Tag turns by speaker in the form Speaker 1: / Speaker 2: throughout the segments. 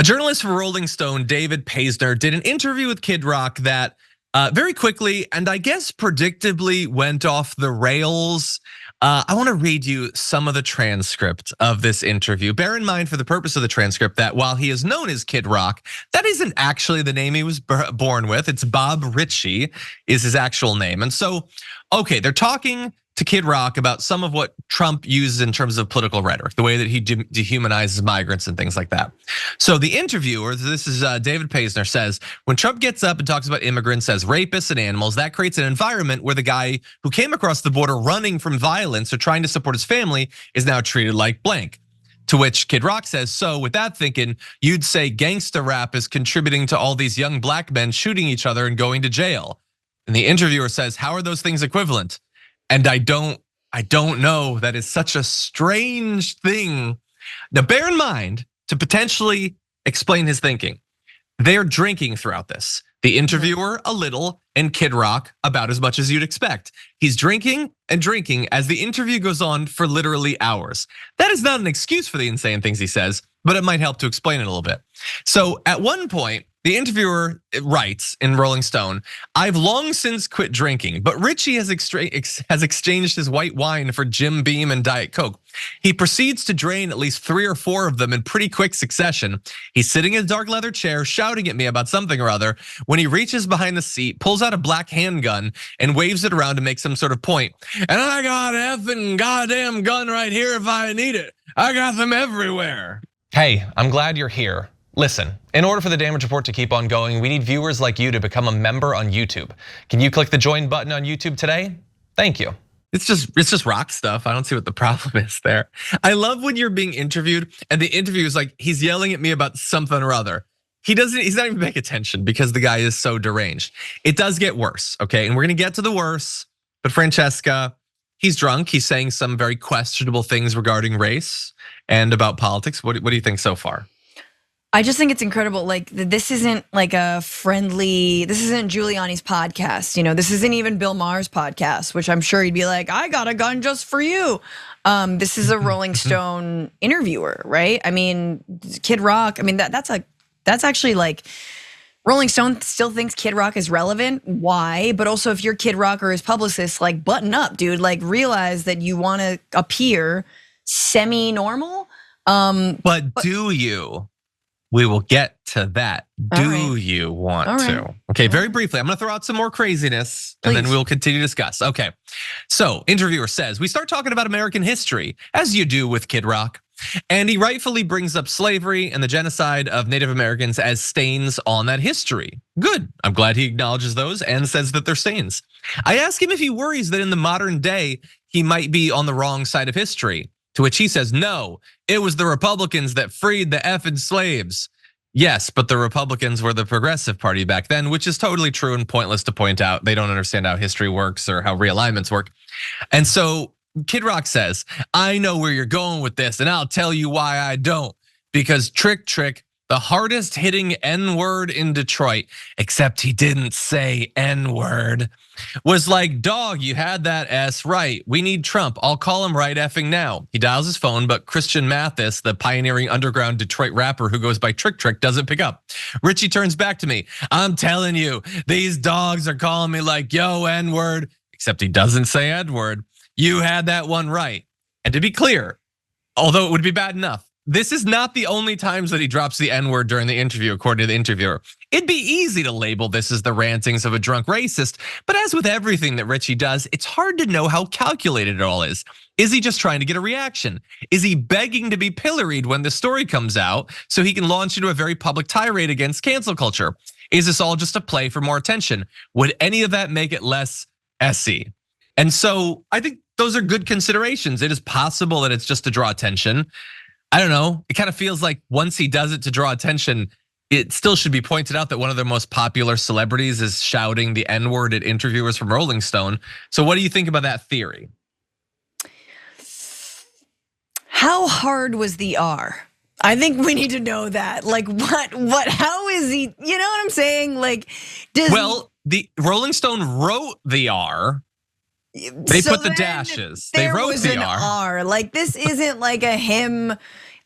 Speaker 1: A journalist for Rolling Stone, David Peisner, did an interview with Kid Rock that very quickly and I guess predictably went off the rails. I want to read you some of the transcript of this interview. Bear in mind for the purpose of the transcript that while he is known as Kid Rock, that isn't actually the name he was born with. It's Bob Ritchie is his actual name. And so, okay, they're talking to Kid Rock about some of what Trump uses in terms of political rhetoric, the way that he dehumanizes migrants and things like that. So the interviewer, this is David Peisner, says, when Trump gets up and talks about immigrants as rapists and animals, that creates an environment where the guy who came across the border running from violence or trying to support his family is now treated like blank. To which Kid Rock says, so with that thinking, you'd say gangsta rap is contributing to all these young black men shooting each other and going to jail. And the interviewer says, how are those things equivalent? And I don't know. That is such a strange thing. Now, bear in mind to potentially explain his thinking. They're drinking throughout this. The interviewer a little, and Kid Rock about as much as you'd expect. He's drinking and drinking as the interview goes on for literally hours. That is not an excuse for the insane things he says, but it might help to explain it a little bit. So at one point, the interviewer writes in Rolling Stone, I've long since quit drinking, but Ritchie has exchanged his white wine for Jim Beam and Diet Coke. He proceeds to drain at least 3 or 4 of them in pretty quick succession. He's sitting in a dark leather chair shouting at me about something or other when he reaches behind the seat, pulls out a black handgun and waves it around to make some sort of point. And I got an effing goddamn gun right here if I need it. I got them everywhere.
Speaker 2: Hey, I'm glad you're here. Listen, in order for the Damage Report to keep on going, we need viewers like you to become a member on YouTube. Can you click the join button on YouTube today? Thank you.
Speaker 1: It's just rock stuff. I don't see what the problem is there. I love when you're being interviewed and the interview is like, he's yelling at me about something or other. He's not even paying attention because the guy is so deranged. It does get worse, okay? And we're gonna get to the worse, but Francesca, he's drunk. He's saying some very questionable things regarding race and about politics. What do you think so far?
Speaker 3: I just think it's incredible. Like, this isn't like a friendly, this isn't Giuliani's podcast. You know, this isn't even Bill Maher's podcast, which I'm sure he'd be like, I got a gun just for you. This is a Rolling Stone interviewer, right? I mean, Kid Rock, I mean, that's actually like, Rolling Stone still thinks Kid Rock is relevant. Why? But also if you're Kid Rock or his publicist, like button up, dude, like realize that you wanna appear semi-normal.
Speaker 1: But do you? We will get to that. Do you want to? Okay, very briefly, I'm gonna throw out some more craziness and then we'll continue to discuss. Okay, so interviewer says, we start talking about American history, as you do with Kid Rock. And he rightfully brings up slavery and the genocide of Native Americans as stains on that history. Good, I'm glad he acknowledges those and says that they're stains. I ask him if he worries that in the modern day, he might be on the wrong side of history. To which he says, no, it was the Republicans that freed the effing slaves. Yes, but the Republicans were the progressive party back then, which is totally true and pointless to point out. They don't understand how history works or how realignments work. And so Kid Rock says, I know where you're going with this and I'll tell you why I don't. Because Trick, the hardest hitting N-word in Detroit, except he didn't say N-word, was like, dog, you had that S right. We need Trump. I'll call him right effing now. He dials his phone, but Christian Mathis, the pioneering underground Detroit rapper who goes by Trick, doesn't pick up. Ritchie turns back to me. I'm telling you, these dogs are calling me like, yo, N-word, except he doesn't say N-word. You had that one right. And to be clear, although it would be bad enough, this is not the only times that he drops the N-word during the interview, according to the interviewer. It'd be easy to label this as the rantings of a drunk racist, but as with everything that Ritchie does, it's hard to know how calculated it all is. Is he just trying to get a reaction? Is he begging to be pilloried when the story comes out so he can launch into a very public tirade against cancel culture? Is this all just a play for more attention? Would any of that make it less essy? And so I think those are good considerations. It is possible that it's just to draw attention. I don't know, it kind of feels like once he does it to draw attention, it still should be pointed out that one of their most popular celebrities is shouting the N-word at interviewers from Rolling Stone. So what do you think about that theory?
Speaker 3: How hard was the R? I think we need to know that. Like how is he, you know what I'm saying? Like,
Speaker 1: well, the Rolling Stone wrote the R. They put the dashes. They wrote the R.
Speaker 3: Like, this isn't like a him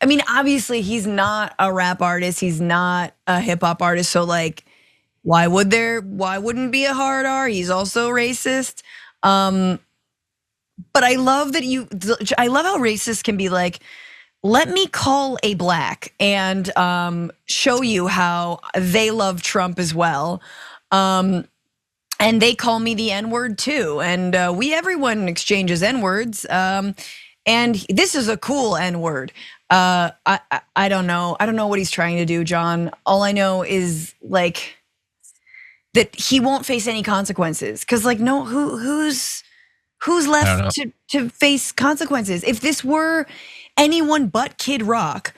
Speaker 3: I mean, obviously he's not a rap artist, he's not a hip hop artist, so like, why wouldn't be a hard R? He's also racist. But I love that I love how racist can be like, let me call a black and show you how they love Trump as well. And they call me the N-word too. And everyone exchanges N-words. And this is a cool N-word. I don't know. I don't know what he's trying to do, John. All I know is like that he won't face any consequences. Cause like, no, who's left to face consequences? If this were anyone but Kid Rock,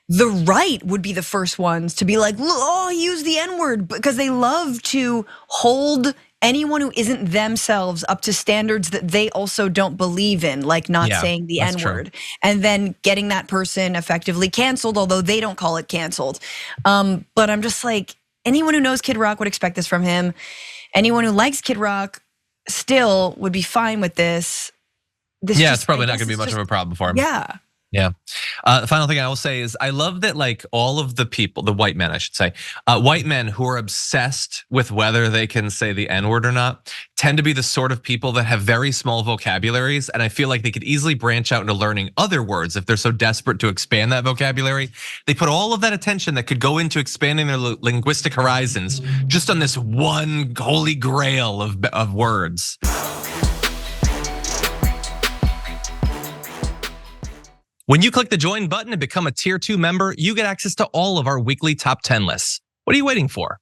Speaker 3: the right would be the first ones to be like, oh, he used the N-word, because they love to hold anyone who isn't themselves up to standards that they also don't believe in, like not saying the N-word, and then getting that person effectively canceled, although they don't call it canceled. But I'm just like, anyone who knows Kid Rock would expect this from him. Anyone who likes Kid Rock still would be fine with this.
Speaker 1: It's probably not gonna be much of a problem for him. Yeah. The final thing I will say is I love that like all of the people, the white men, I should say, white men who are obsessed with whether they can say the N-word or not tend to be the sort of people that have very small vocabularies. And I feel like they could easily branch out into learning other words if they're so desperate to expand that vocabulary. They put all of that attention that could go into expanding their linguistic horizons just on this one holy grail of words. When you click the join button and become a tier 2 member, you get access to all of our weekly top 10 lists. What are you waiting for?